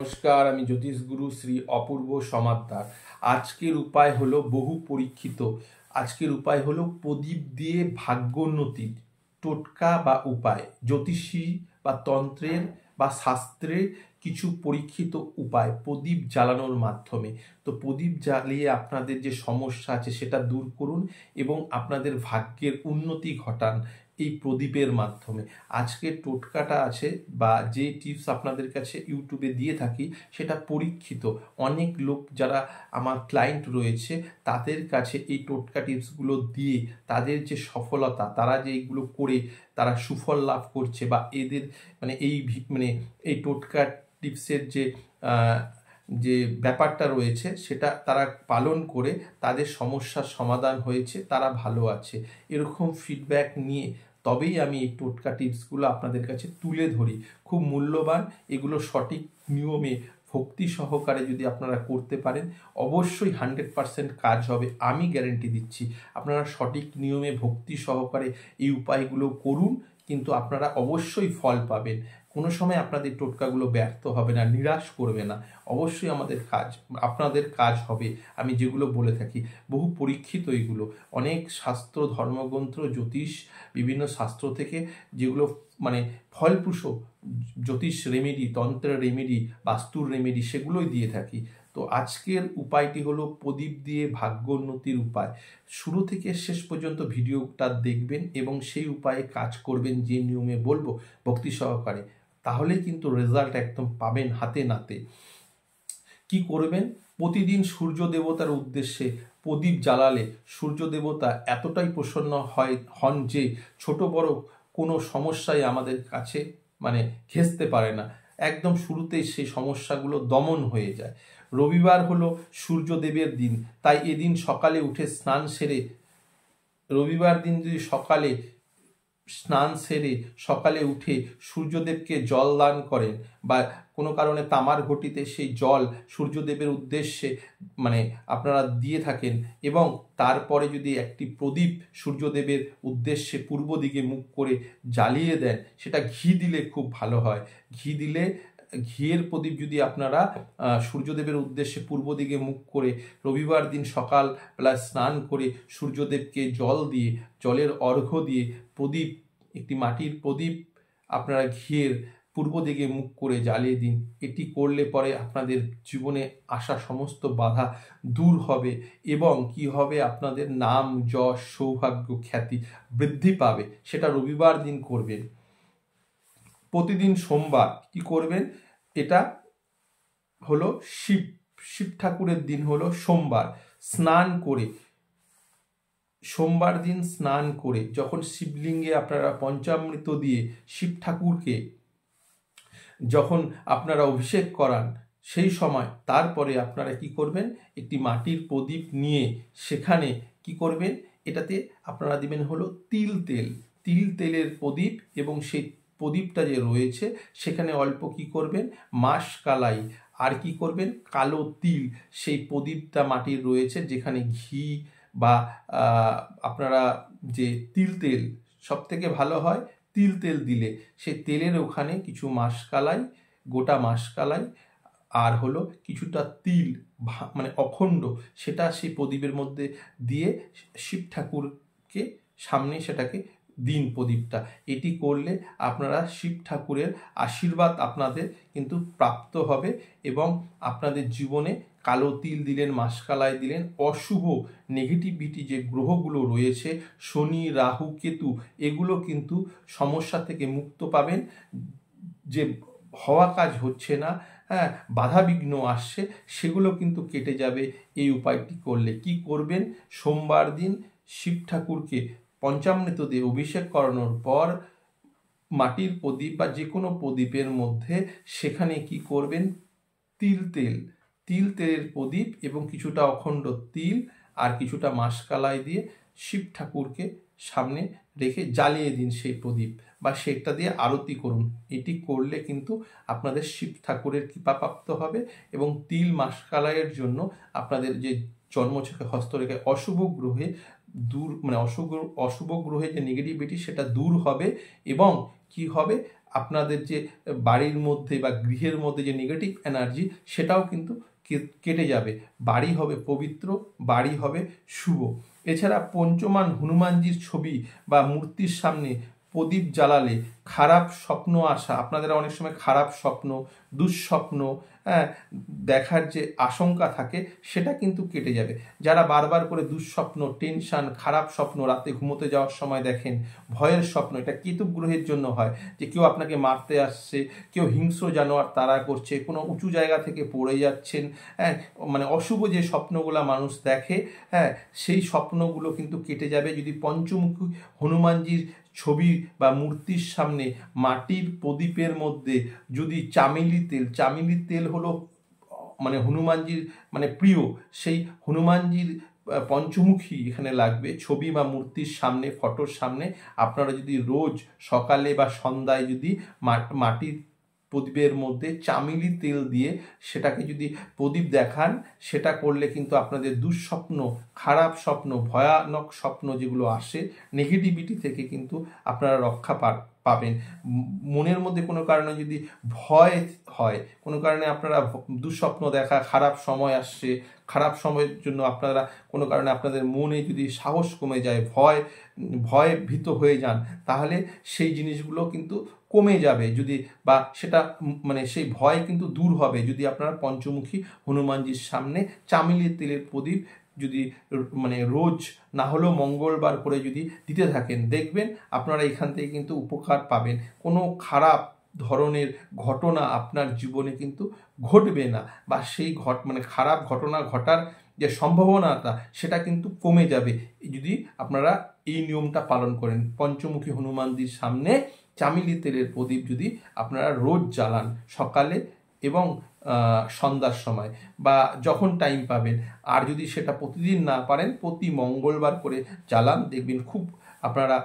নমস্কার, আমি জ্যোতিষগুরু শ্রী অপূর্ব সমাদ্দার। আজকের উপায় হলো বহু পরীক্ষিত। আজকের উপায় হলো প্রদীপ দিয়ে ভাগ্যোন্নতির টোটকা বা উপায়। জ্যোতিষী বা তন্ত্রের বা শাস্ত্রের কিছু পরীক্ষিত উপায় প্রদীপ জ্বালানোর মাধ্যমে। তো প্রদীপ জ্বালিয়ে আপনাদের যে সমস্যা আছে সেটা দূর করুন এবং আপনাদের ভাগ্যের উন্নতি ঘটান এই প্রদীপের মাধ্যমে। আজকের টোটকাটা আছে বা যে টিপস আপনাদের কাছে ইউটিউবে দিয়ে থাকি সেটা পরীক্ষিত। অনেক লোক যারা আমার ক্লায়েন্ট রয়েছে তাদের কাছে এই টোটকা টিপসগুলো দিয়ে তাদের যে সফলতা, তারা যে এইগুলো করে তারা সুফল লাভ করছে বা এদের এই টোটকা টিপসের যে ব্যাপারটা রয়েছে সেটা তারা পালন করে তাদের সমস্যার সমাধান হয়েছে, তারা ভালো আছে, এরকম ফিডব্যাক নিয়ে তবেই আমি এই টোটকা টিপসগুলো আপনাদের কাছে তুলে ধরি। খুব মূল্যবান, এগুলো সঠিক নিয়মে ভক্তি সহকারে যদি আপনারা করতে পারেন অবশ্যই 100% কাজ হবে, আমি গ্যারেন্টি দিচ্ছি। আপনারা সঠিক নিয়মে ভক্তি সহকারে এই উপায়গুলো করুন, কিন্তু আপনারা অবশ্যই ফল পাবেন। কোনো সময় আপনাদের টোটকাগুলো ব্যর্থ হবে না, নিরাশ করবে না। অবশ্যই আপনাদের কাজ হবে। আমি যেগুলো বলে থাকি বহু পরীক্ষিত, এগুলো অনেক শাস্ত্র, ধর্মগ্রন্থ, জ্যোতিষ, বিভিন্ন শাস্ত্র থেকে যেগুলো ফলপ্রসূ জ্যোতিষ রেমেডি, তন্ত্রের রেমেডি, বাস্তুর রেমেডি সেগুলোই দিয়ে থাকি। তো আজকের উপায়টি হলো প্রদীপ দিয়ে ভাগ্যোন্নতির উপায়। শুরু থেকে শেষ পর্যন্ত ভিডিওটা দেখবেন এবং সেই উপায়ে কাজ করবেন যে নিয়মে বলবো ভক্তি সহকারে, তাহলেই কিন্তু রেজাল্ট একদম পাবেন হাতে নাতে। কি করবেন? প্রতিদিন সূর্য দেবতার উদ্দেশ্যে প্রদীপ জ্বালালে সূর্য দেবতা এতটাই প্রসন্ন হন যে ছোট বড় কোনো সমস্যাই আমাদের কাছে ঘেঁষতে পারে না। একদম শুরুতেই সেই সমস্যাগুলো দমন হয়ে যায়। রবিবার হলো সূর্যদেবের দিন, তাই এদিন সকালে উঠে রবিবার দিন যদি স্নান সেরে সকালে উঠে সূর্যদেবকে জল দান করেন বা কোনো কারণে তামার ঘটিতে সেই জল সূর্যদেবের উদ্দেশ্যে আপনারা দিয়ে থাকেন এবং তারপরে যদি একটি প্রদীপ সূর্যদেবের উদ্দেশ্যে পূর্ব দিকে মুখ করে জ্বালিয়ে দেন, সেটা ঘি দিলে খুব ভালো হয়। ঘিয়ের প্রদীপ যদি আপনারা সূর্যদেবের উদ্দেশ্যে পূর্ব দিকে মুখ করে রবিবার দিন সকালবেলা স্নান করে সূর্যদেবকে জলের অর্ঘ্য দিয়ে একটি মাটির প্রদীপ আপনারা ঘিয়ের পূর্ব দিকে মুখ করে জ্বালিয়ে দিন। এটি করলে পরে আপনাদের জীবনে আসা সমস্ত বাধা দূর হবে এবং কি হবে, আপনাদের নাম, যশ, সৌভাগ্য, খ্যাতি বৃদ্ধি পাবে। সেটা রবিবার দিন করবেন। প্রতিদিন সোমবার কি করবেন? এটা হলো শিব ঠাকুরের দিন হলো সোমবার। সোমবার দিন স্নান করে যখন শিবলিঙ্গে আপনারা পঞ্চামৃত দিয়ে শিব ঠাকুরকে যখন আপনারা অভিষেক করান, সেই সময় তারপরে আপনারা কি করবেন? একটি মাটির প্রদীপ নিয়ে সেখানে কি করবেন? এটাতে আপনারা দিবেন হলো তিলের প্রদীপ এবং সেই প্রদীপটা যে রয়েছে সেখানে অল্প কি করবেন? মাসকালাই আর কি করবেন? কালো তিল, সেই প্রদীপটা মাটির রয়েছে যেখানে ঘি বা আপনারা যে তেল সব থেকে ভালো হয় তেল দিলে, সেই তেলের ওখানে কিছু গোটা মাসকালাই আর হলো কিছুটা তিল অখণ্ড, সেটা সেই প্রদীপের মধ্যে দিয়ে শিব ঠাকুরকে সামনে সেটাকে দিন প্রদীপটা। এটি করলে আপনারা শিব ঠাকুরের আশীর্বাদ আপনাদের কিন্তু প্রাপ্ত হবে এবং আপনাদের জীবনে কালো তিল দিলেন, মাসকালাই দিলেন, অশুভ নেগেটিভিটি যে গ্রহগুলো রয়েছে শনি, রাহু, কেতু, এগুলো কিন্তু সমস্যা থেকে মুক্ত পাবেন। যে হওয়া কাজ হচ্ছে না, বাধা বিঘ্ন আসছে, সেগুলো কিন্তু কেটে যাবে এই উপায়টি করলে। কি করবেন? সোমবার দিন শিব ঠাকুরকে পঞ্চামৃত দিয়ে অভিষেক করানোর পর মাটির প্রদীপ বা যে কোনো প্রদীপের মধ্যে সেখানে কি করবেন? তিলের প্রদীপ এবং কিছুটা অখণ্ড তিল আর কিছুটা মাসকালাই দিয়ে শিব ঠাকুরকে সামনে রেখে জ্বালিয়ে দিন সেই প্রদীপ বা সেটা দিয়ে আরতি করুন। এটি করলে কিন্তু আপনাদের শিব ঠাকুরের কৃপাপ্রাপ্ত হবে এবং তিল মাসকালাইয়ের জন্য আপনাদের যে জন্মছকে হস্তরেখায় অশুভ গ্রহে অশুভ গ্রহে যে নেগেটিভিটি সেটা দূর হবে এবং কি হবে, আপনাদের যে বাড়ির মধ্যে বা গৃহের মধ্যে যে নেগেটিভ এনার্জি সেটাও কিন্তু কেটে যাবে। বাড়ি হবে পবিত্র, বাড়ি হবে শুভ। এছাড়া পঞ্চমান হনুমানজির ছবি বা মূর্তির সামনে প্রদীপ জ্বালালে খারাপ স্বপ্ন আসা, আপনাদের অনেক সময় খারাপ স্বপ্ন, দুঃস্বপ্ন দেখার যে আশঙ্কা থাকে সেটা কিন্তু কেটে যাবে। যারা বারবার করে দুঃস্বপ্ন, টেনশন, খারাপ স্বপ্ন রাতে ঘুমোতে যাওয়ার সময় দেখেন, ভয়ের স্বপ্ন, এটা কেতু গ্রহের জন্য হয়, যে কেউ আপনাকে মারতে আসছে, কেউ হিংস্র জানোয়ার তাড়া করছে, কোনো উঁচু জায়গা থেকে পড়ে যাচ্ছেন, মানে অশুভ যে স্বপ্নগুলো মানুষ দেখে, সেই স্বপ্নগুলো কিন্তু কেটে যাবে যদি পঞ্চমুখী হনুমানজির ছবি বা মূর্তির সামনে মাটির প্রদীপের মধ্যে যদি চামেলি তেল হলো মানে হনুমানজির মানে প্রিয়, সেই হনুমানজির পঞ্চমুখী এখানে লাগবে ছবি বা মূর্তির সামনে, ফটোর সামনে। আপনারা যদি রোজ সকালে বা সন্ধ্যায় যদি মাটির প্রদীপের মধ্যে চামেলি তেল দিয়ে সেটাকে যদি প্রদীপ দেখান, সেটা করলে কিন্তু আপনাদের দুঃস্বপ্ন, খারাপ স্বপ্ন, ভয়ানক স্বপ্ন যেগুলো আসে নেগেটিভিটি থেকে কিন্তু আপনারা রক্ষা পাবেন। মনের মধ্যে কোনো কারণে যদি ভয় হয়, কোনো কারণে আপনারা দুঃস্বপ্ন দেখা, খারাপ সময় আসছে, খারাপ সময়ের জন্য আপনারা কোনো কারণে আপনাদের মনে যদি সাহস কমে যায়, ভয় ভীত হয়ে যান, তাহলে সেই জিনিসগুলো কিন্তু কমে যাবে যদি, বা সেটা মানে সেই ভয় কিন্তু দূর হবে যদি আপনারা পঞ্চমুখী হনুমানজির সামনে চামেলি তেলের প্রদীপ যদি মানে রোজ না হলেও মঙ্গলবার করে যদি দিতে থাকেন, দেখবেন আপনারা এখান থেকে কিন্তু উপকার পাবেন। কোনো খারাপ ধরনের ঘটনা আপনার জীবনে কিন্তু ঘটবে না, বা সেই মানে খারাপ ঘটনা ঘটার যে সম্ভাবনাটা সেটা কিন্তু কমে যাবে যদি আপনারা এই নিয়মটা পালন করেন। পঞ্চমুখী হনুমানজির সামনে চামেলি তেলের প্রদীপ যদি আপনারা রোজ জ্বালান সকালে এবং সন্ধ্যার সময় বা যখন টাইম পাবেন, আর যদি সেটা প্রতিদিন না পারেন প্রতি মঙ্গলবার করে জ্বালান, দেখবেন খুব আপনারা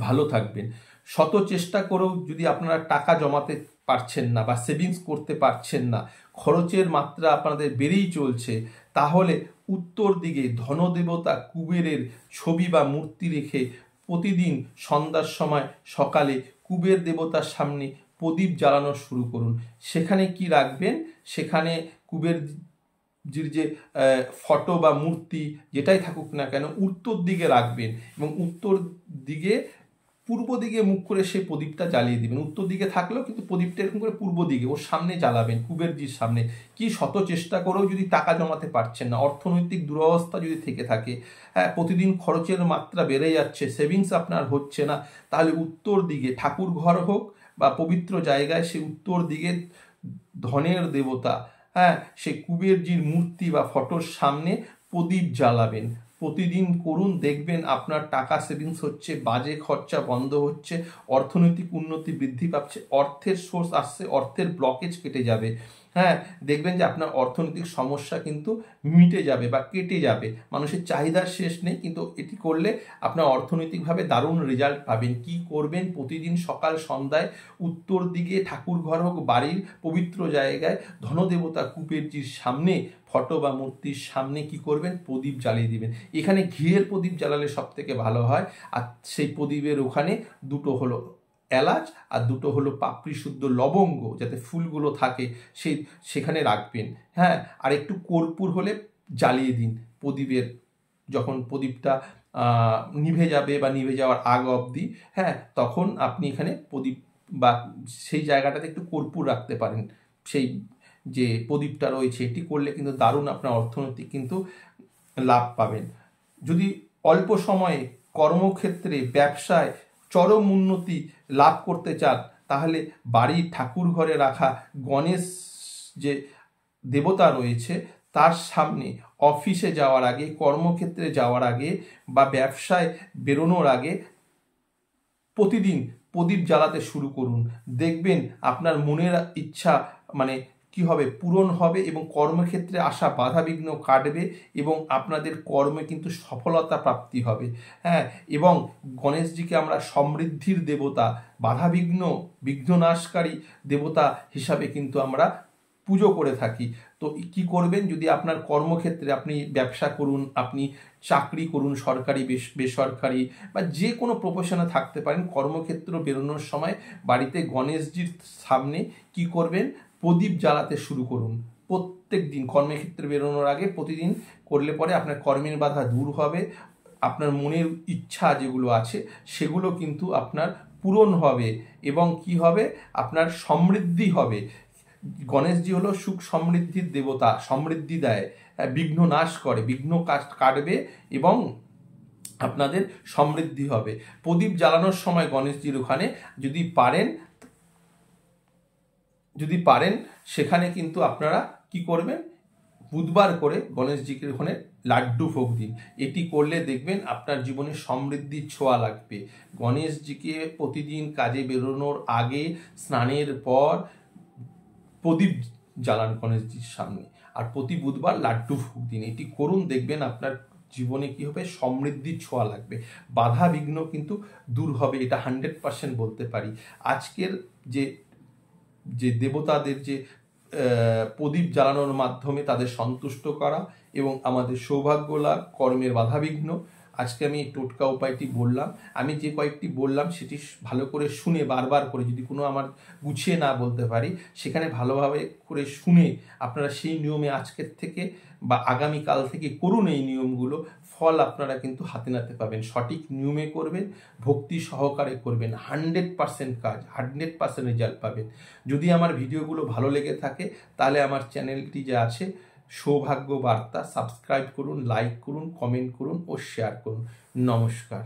ভালো থাকবেন। শত চেষ্টা করেও যদি আপনারা টাকা জমাতে পারছেন না বা সেভিংস করতে পারছেন না, খরচের মাত্রা আপনাদের বেড়েই চলছে, তাহলে উত্তর দিকে ধনদেবতা কুবেরের ছবি বা মূর্তি রেখে প্রতিদিন সন্ধ্যার সময় সকালে কুবের দেবতার সামনে প্রদীপ জ্বালানো শুরু করুন। সেখানে কি রাখবেন, সেখানে কুবেরজির যে ফটো বা মূর্তি যেটাই থাকুক না কেন উত্তর দিকে রাখবেন এবং উত্তর দিকে পূর্ব দিকে মুখ করে সেই প্রদীপটা জ্বালিয়ে দিবেন। উত্তর দিকে থাকলেও কিন্তু প্রদীপটা এরকম করে পূর্ব দিকে ওর সামনে জ্বালাবেন, কুবেরজির সামনে। কি শত চেষ্টা করেও যদি টাকা জমাতে পারছেন না, অর্থনৈতিক দুরবস্থা যদি থেকে থাকে, প্রতিদিন খরচের মাত্রা বেড়ে যাচ্ছে, সেভিংস আপনার হচ্ছে না, তাহলে উত্তর দিকে ঠাকুর ঘর হোক বা পবিত্র জায়গায় সে উত্তর দিকে ধনের দেবতা সে কুবেরজির মূর্তি বা ফটোর সামনে প্রদীপ জ্বালাবেন। প্রতিদিন করুন, দেখবেন আপনার টাকা সেভিংস হচ্ছে, বাজে খরচা বন্ধ হচ্ছে, অর্থনৈতিক উন্নতি বৃদ্ধি পাচ্ছে, অর্থের সোর্স আসছে, অর্থের ব্লকেজ কেটে যাবে। দেখবেন যে আপনার অর্থনৈতিক সমস্যা কিন্তু মিটে যাবে বা কেটে যাবে। মানুষের চাহিদার শেষ নেই, কিন্তু এটি করলে আপনার অর্থনৈতিকভাবে দারুণ রেজাল্ট পাবেন। কি করবেন, প্রতিদিন সকাল সন্ধ্যায় উত্তর দিকে ঠাকুর ঘর হোক বাড়ির পবিত্র জায়গায় ধনদেবতা কুবেরজির সামনে ফটো বা মূর্তির সামনে কি করবেন, প্রদীপ জ্বালিয়ে দিবেন। এখানে ঘিয়ের প্রদীপ জ্বালালে সব থেকে ভালো হয়। আর সেই প্রদীপের ওখানে দুটো হলো এলাচ আর দুটো হলো পাপড়ি শুদ্ধ লবঙ্গ, যাতে ফুলগুলো থাকে সেখানে রাখবেন। আর একটু কর্পূর হলে জ্বালিয়ে দিন প্রদীপের, যখন প্রদীপটা নিভে যাবে বা নিভে যাওয়ার আগ অবধি, তখন আপনি এখানে প্রদীপ বা সেই জায়গাটাতে একটু কর্পূর রাখতে পারেন। সেই যে প্রদীপটা রয়েছে, এটি করলে কিন্তু দারুণ আপনার অর্থনৈতিক কিন্তু লাভ পাবেন। যদি অল্প সময়ে কর্মক্ষেত্রে ব্যবসায় চরম উন্নতি লাভ করতে চান, তাহলে বাড়ির ঠাকুর ঘরে রাখা গণেশ যে দেবতা রয়েছে তার সামনে অফিসে যাওয়ার আগে, কর্মক্ষেত্রে যাওয়ার আগে বা ব্যবসায় বেরোনোর আগে প্রতিদিন প্রদীপ জ্বালাতে শুরু করুন। দেখবেন আপনার মনের ইচ্ছা মানে কি হবে, পূরণ হবে এবং কর্মক্ষেত্রে আসা বাধাবিঘ্ন কাটবে এবং আপনাদের কর্মে কিন্তু সফলতা প্রাপ্তি হবে। এবং গণেশজিকে আমরা সমৃদ্ধির দেবতা, বিঘ্ননাশকারী দেবতা হিসাবে কিন্তু আমরা পুজো করে থাকি। তো কি করবেন, যদি আপনার কর্মক্ষেত্রে আপনি ব্যবসা করুন, আপনি চাকরি করুন, সরকারি বেসরকারি বা যে কোনো প্রফেশনে থাকতে পারেন, কর্মক্ষেত্র বেরোনোর সময় বাড়িতে গণেশজির সামনে কি করবেন, প্রদীপ জ্বালাতে শুরু করুন। প্রত্যেক দিন কর্মক্ষেত্রে বেরোনোর আগে প্রতিদিন করলে পরে আপনার কর্মের বাধা দূর হবে, আপনার মনের ইচ্ছা যেগুলো আছে সেগুলো কিন্তু আপনার পূরণ হবে এবং কি হবে, আপনার সমৃদ্ধি হবে। গণেশজি হলো সুখ সমৃদ্ধির দেবতা, সমৃদ্ধি দেয়, বিঘ্ন নাশ করে, বিঘ্ন কাটবে এবং আপনাদের সমৃদ্ধি হবে। প্রদীপ জ্বালানোর সময় গণেশজির ওখানে যদি পারেন সেখানে কিন্তু আপনারা কি করবেন, বুধবার করে গণেশজিকে ওখানে লাড্ডু ভোগ দিন। এটি করলে দেখবেন আপনার জীবনে সমৃদ্ধির ছোঁয়া লাগবে। গণেশজিকে প্রতিদিন কাজে বেরোনোর আগে স্নানের পর প্রদীপ জ্বালান গণেশজির সামনে, আর প্রতি বুধবার লাড্ডু ভোগ দিন। এটি করুন, দেখবেন আপনার জীবনে কি হবে, সমৃদ্ধির ছোঁয়া লাগবে, বাধা বিঘ্ন কিন্তু দূর হবে, এটা 100% বলতে পারি। আজকের যে দেবতাদের যে প্রদীপ জ্বালানোর মাধ্যমে তাদের সন্তুষ্ট করা এবং আমাদের সৌভাগ্য লাভ, কর্মের বাধাবিঘ্ন, আজকে আমি এই টোটকা উপায়টি বললাম। আমি যে কয়েকটি বললাম সেটি ভালো করে শুনে বারবার করে, যদি কোনো আমার গুছিয়ে না বলতে পারি সেখানে ভালোভাবে করে শুনে আপনারা সেই নিয়মে আজকের থেকে বা আগামীকাল থেকে করুন এই নিয়মগুলো, ফল আপনারা কিন্তু হাতে নাতে পাবেন। সঠিক নিয়মে করবেন, ভক্তি সহকারে করবেন, 100% কাজ, 100% রেজাল্ট পাবেন। যদি আমার ভিডিওগুলো ভালো লেগে থাকে তাহলে আমার চ্যানেলটি যে আছে সৌভাগ্য বার্তা, সাবস্ক্রাইব করুন, লাইক করুন, কমেন্ট করুন ও শেয়ার করুন। নমস্কার।